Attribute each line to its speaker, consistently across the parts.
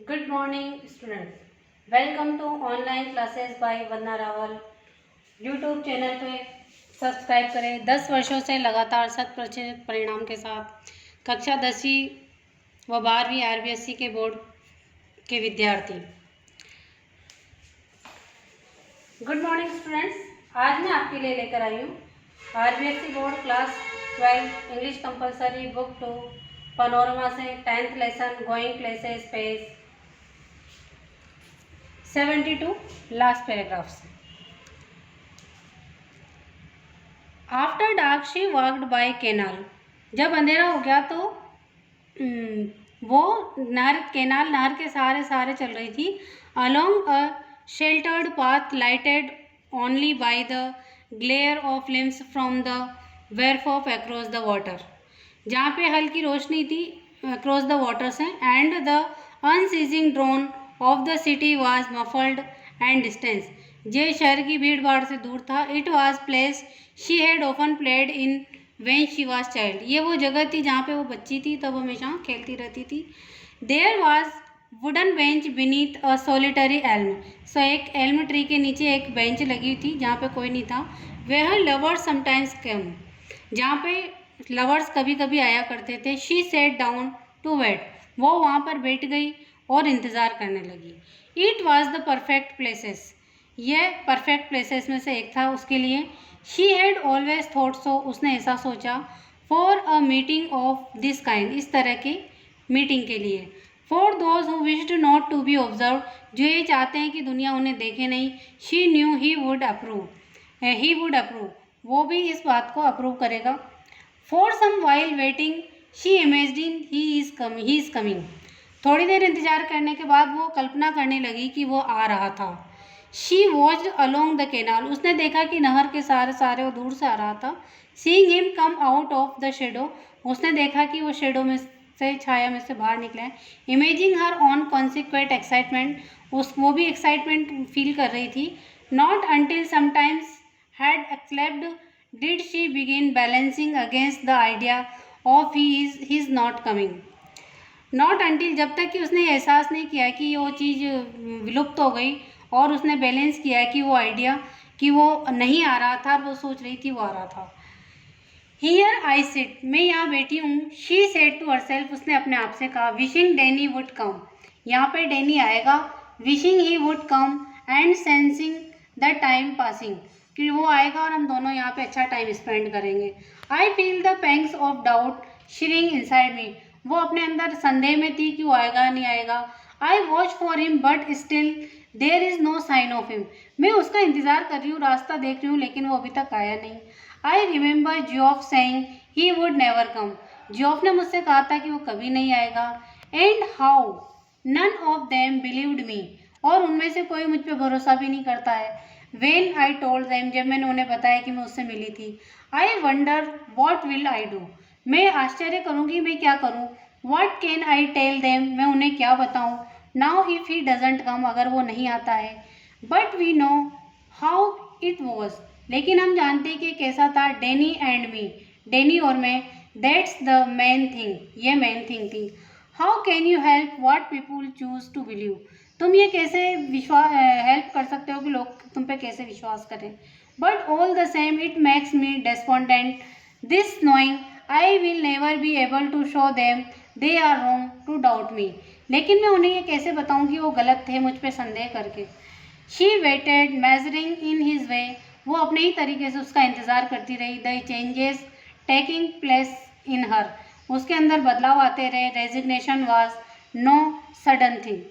Speaker 1: Good morning, students. Welcome to online classes by Vandana Rawal. YouTube channel पे subscribe करें। 10 वर्षों से लगातार 100% परिणाम के साथ कक्षा 10वीं व 12वीं RBSC के बोर्ड के विद्यार्थी। Good morning students. आज मैं आपके लिए लेकर आई हूँ RBSC board class 12 English compulsory book 2 Panorama से 10th lesson going places page 72 last paragraph से। After dark she walked by canal. जब अंधेरा हो गया तो वो नहर के सहारे चल रही थी। Along a sheltered path lighted only by the glare of lamps from the wharf of across the water. जहाँ पे हल्की रोशनी थी अक्रॉस द वाटर से। And the unceasing drone of the city was muffled and distance. ये शहर की भीड़ भाड़ से दूर था। It was place she had often played in when she was child. ये वो जगह थी जहाँ पे वो बच्ची थी, तब हमेशा खेलती रहती थी। There was wooden bench beneath a solitary elm. So एक एल्म ट्री के नीचे एक बेंच लगी थी जहाँ पे कोई नहीं था। Where lovers sometimes come. जहाँ पे लवर्स कभी कभी आया करते थे। She sat down to wait. वो वहाँ पर बैठ गई और इंतज़ार करने लगी। It was the perfect places. यह परफेक्ट प्लेसेस में से एक था उसके लिए। She had always thought so. उसने ऐसा सोचा। For a meeting of this kind. इस तरह की मीटिंग के लिए। For those who wished not to be observe. जो ये चाहते हैं कि दुनिया उन्हें देखे नहीं। She knew he would approve. वो भी इस बात को अप्रूव करेगा। For some while waiting she imagine he is coming. थोड़ी देर इंतजार करने के बाद वो कल्पना करने लगी कि वो आ रहा था। She watched along the canal. उसने देखा कि नहर के सहारे वो दूर से आ रहा था। Seeing him come out of the shadow. उसने देखा कि वो शेडो में से छाया में से बाहर निकला है। Imaging her on consequent excitement. वो भी एक्साइटमेंट फील कर रही थी। Not until sometimes had elapsed did she begin balancing against the idea of he is not coming. Not until जब तक कि उसने एहसास नहीं किया कि वो चीज़ विलुप्त हो गई और उसने बैलेंस किया कि वो आइडिया कि वो नहीं आ रहा था और वो सोच रही थी वो आ रहा था। Here I sit. मैं यहाँ बैठी हूँ। She said to herself. उसने अपने आप से कहा। Wishing Danny would come. यहाँ पे डैनी आएगा। Wishing he would come and sensing the time passing. कि वो आएगा और हम दोनों यहाँ पे अच्छा टाइम स्पेंड करेंगे। I feel the pangs of doubt shirring inside me. वो अपने अंदर संदेह में थी कि वो आएगा नहीं आएगा। I watch for him but still there is no sign of him. मैं उसका इंतज़ार कर रही हूँ, रास्ता देख रही हूँ, लेकिन वो अभी तक आया नहीं। I remember Geoff saying he would never come. Geoff ने मुझसे कहा था कि वो कभी नहीं आएगा। And how none of them believed me. और उनमें से कोई मुझ पर भरोसा भी नहीं करता है। When I told them. जब मैंने उन्हें बताया कि मैं उससे मिली थी। I wonder what will I do. मैं आश्चर्य करूँगी मैं क्या करूँ। What can I tell them. मैं उन्हें क्या बताऊँ। Now if he doesn't come. अगर वो नहीं आता है। But we know how it was. लेकिन हम जानते हैं कि कैसा था। Danny and me. डैनी और मैं। That's the main thing. ये मेन थिंग थी। How can you help what people choose to believe. तुम ये कैसे हेल्प कर सकते हो कि लोग तुम पे कैसे विश्वास करें। But all the same it makes me despondent this knowing I will never be able to show them they are wrong to doubt me. लेकिन मैं उन्हें ये कैसे बताऊँ कि वो गलत थे मुझ पर संदेह करके। She waited measuring in his way. वो अपने ही तरीके से उसका इंतज़ार करती रही। The changes taking place in her. उसके अंदर बदलाव आते रहे। Resignation was no sudden thing.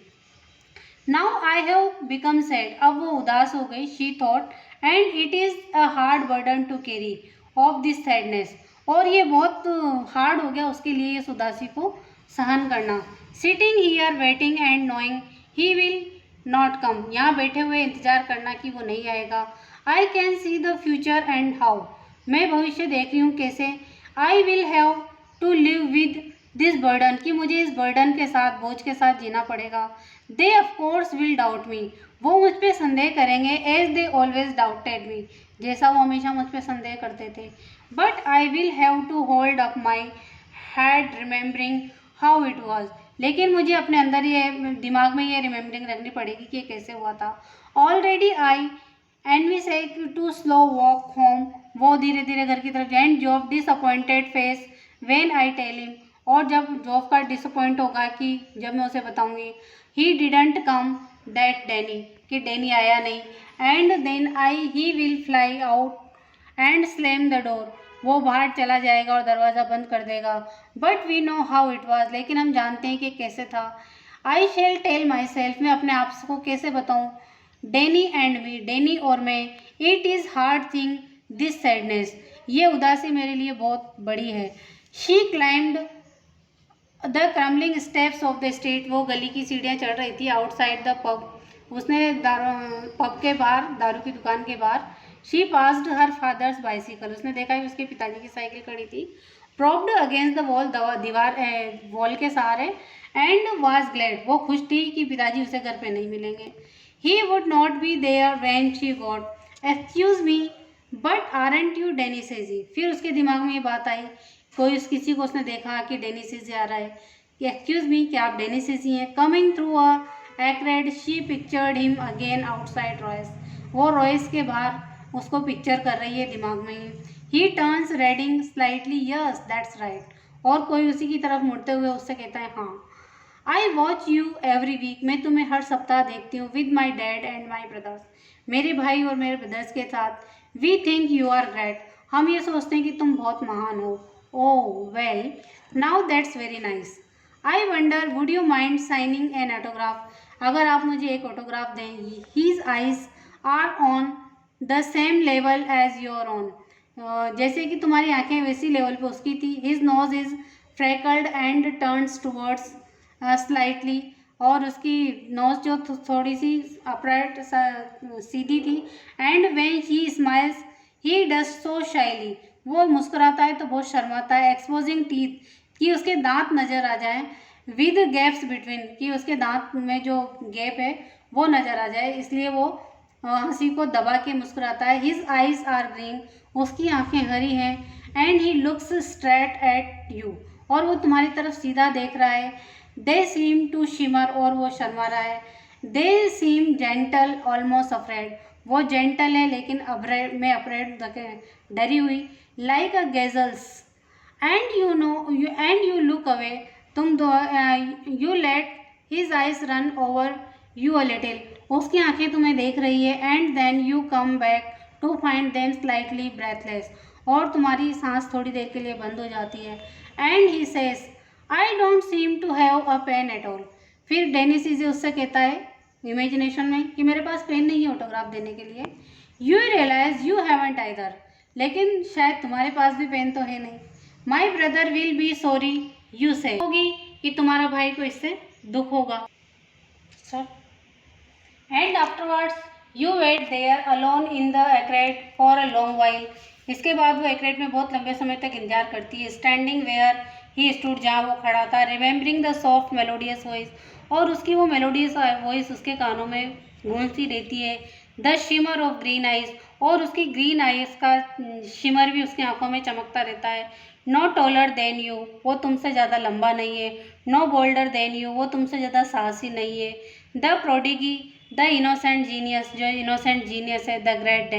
Speaker 1: Now I have become sad. अब वो उदास हो गई। She thought and it is a hard burden to carry of this sadness. और ये बहुत हार्ड हो गया उसके लिए इस उदासी को सहन करना। Sitting here waiting and knowing he will not come. यहाँ बैठे हुए इंतजार करना कि वो नहीं आएगा। I can see the future and how. मैं भविष्य देख रही हूँ कैसे। I will have to live with this burden. कि मुझे इस बर्डन के साथ बोझ के साथ जीना पड़ेगा। They of course will doubt me. वो मुझ पर संदेह करेंगे। As they always doubted me. जैसा वो हमेशा मुझ पर संदेह करते थे। But I will have to hold up my head remembering how it was. लेकिन मुझे अपने अंदर ये दिमाग में ये रिमेम्बरिंग रखनी पड़ेगी कि ये कैसे हुआ था। Already I and we say to slow walk home, वो धीरे धीरे घर की तरफ। And Job disappointed face when I tell him, और जब जॉब का डिसअपॉइंट होगा कि जब मैं उसे बताऊंगी, he didn't come that Danny, कि डैनी आया नहीं। And then I he will fly out and slam the door, वो बाहर चला जाएगा और दरवाज़ा बंद कर देगा। But we know how it was, लेकिन हम जानते हैं कि कैसे था। I shall tell myself, मैं अपने आप को कैसे बताऊँ, डैनी एंड मी, डैनी और मैं। It is hard thing this sadness, ये उदासी मेरे लिए बहुत बड़ी है। She climbed the crumbling steps of the street, वो गली की सीढ़ियाँ चढ़ रही थी आउटसाइड द पब, उसने पब के बाहर, दारू की दुकान के बाहर। She passed her father's bicycle, उसने देखा कि उसके पिताजी की साइकिल खड़ी थी। प्रोप्ड अगेंस्ट द वॉल, दीवार वॉल के सहारे। एंड वाज ग्लैड, वो खुश थी कि पिताजी उसे घर पे नहीं मिलेंगे। He would not be there when she got excuse me but aren't you Danny Casey, फिर उसके दिमाग में ये बात आई, किसी को उसने देखा कि डैनी सेजी आ रहा है, कि एक्सक्यूज मी, क्या आप डैनी सेजी हैं। Coming through a crowd she pictured him again outside Royce, वो रॉयस के बाहर उसको पिक्चर कर रही है दिमाग में ही turns reddening slightly, yes that's right, और कोई उसी की तरफ मुड़ते हुए उससे कहता है हाँ। I watch you every week, मैं तुम्हें हर सप्ताह देखती हूँ। With my dad and my brothers, मेरे भाई और मेरे ब्रदर्स के साथ। We think you are great, हम ये सोचते हैं कि तुम बहुत महान हो। Oh well, now that's very nice. I wonder would you mind signing an autograph, अगर आप मुझे एक ऑटोग्राफ दें। His eyes are on the same level as your own, जैसे कि तुम्हारी आंखें वैसी लेवल पे उसकी थी। His nose is freckled and turns towards slightly, और उसकी नोज जो थोड़ी सी अपराइट सीधी थी। And when he smiles he does so shyly, वो मुस्कुराता है तो बहुत शर्माता है। एक्सपोजिंग टीथ, कि उसके दांत नज़र आ जाए। विद गैप्स बिटवीन, कि उसके दांत में जो गैप है वो नज़र आ जाए, इसलिए वो हंसी को दबा के मुस्कुराता है। हिज आइज आर ग्रीन, उसकी आंखें हरी हैं। And he looks straight at you, और वो तुम्हारी तरफ सीधा देख रहा है। दे सीम टू शिमर, और वो शर्मा रहा है। They seem gentle almost afraid, वो जेंटल है लेकिन अफ्रेड डरी हुई। Like a gazelles and you know and you look away, तुम दो you let his eyes run over you a little, उसकी आंखें तुम्हें देख रही है। And then you come back to find them slightly breathless, और तुम्हारी सांस थोड़ी देर के लिए बंद हो जाती है। And he says I don't seem to have a pen at all, फिर डेनी सीजे उससे कहता है इमेजिनेशन में कि मेरे पास पेन नहीं है ऑटोग्राफ देने के लिए। You realize you haven't either, लेकिन शायद तुम्हारे पास भी पेन तो है नहीं। My brother will be sorry you say, होगी कि तुम्हारा भाई को इससे दुख होगा। Sir and afterwards you wait there alone in the एक्रेट फॉर अ लॉन्ग वाइल, इसके बाद वो एक्रेट में बहुत लंबे समय तक इंतजार करती है। स्टैंडिंग वेयर ही स्टूड, जहाँ वो खड़ा था। Remembering the soft melodious voice, और उसकी वो मेलोडियस वॉइस उसके कानों में गूंजती रहती है। The shimmer of green eyes, और उसकी ग्रीन आइज का शिमर भी उसकी आंखों में चमकता रहता है। नो टॉलर देन यू, वो तुमसे ज़्यादा लंबा नहीं है। नो बोल्डर देन यू, वो तुमसे ज़्यादा साहसी नहीं है। The prodigy, the innocent genius, जो इनोसेंट जीनियस है। द ग्रेट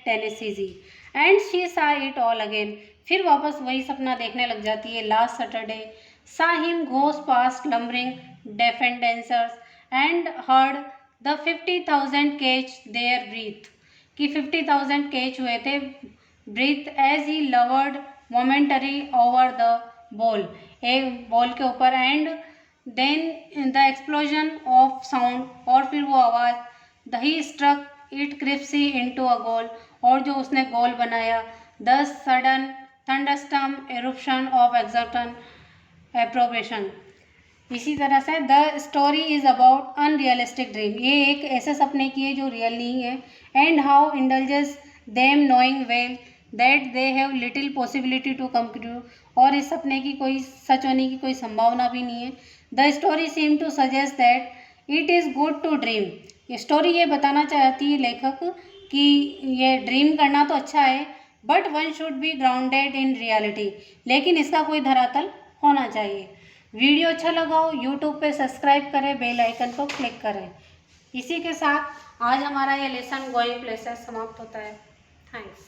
Speaker 1: टेनेसीजी। And she saw it all again, फिर वापस वही सपना देखने लग जाती है। Last Saturday saw him goes past lumbering defend dancers and heard the 50,000 catch their breath, कि 50,000 कैच हुए थे breath as he hovered momentary over the ball, एक बॉल के ऊपर। And then the explosion of sound, और फिर वो आवाज़। The he struck it crisply into a goal, और जो उसने गोल बनाया। The sudden thunderstorm eruption of exultant approbation. इसी तरह से the story is about unrealistic dream, ये एक ऐसे सपने की है जो रियल नहीं है। And how indulges them knowing well that they have little possibility to come true, और इस सपने की कोई सच होने की कोई संभावना भी नहीं है। The story seem to suggest that it is good to dream, ये स्टोरी ये बताना चाहती है लेखक कि ये ड्रीम करना तो अच्छा है, but one should be grounded in reality, लेकिन इसका कोई धरातल होना चाहिए। वीडियो अच्छा लगा हो यूट्यूब पे सब्सक्राइब करें, बेल आइकन को क्लिक करें। इसी के साथ आज हमारा ये लेसन गोइंग प्लेसेस समाप्त होता है। थैंक्स।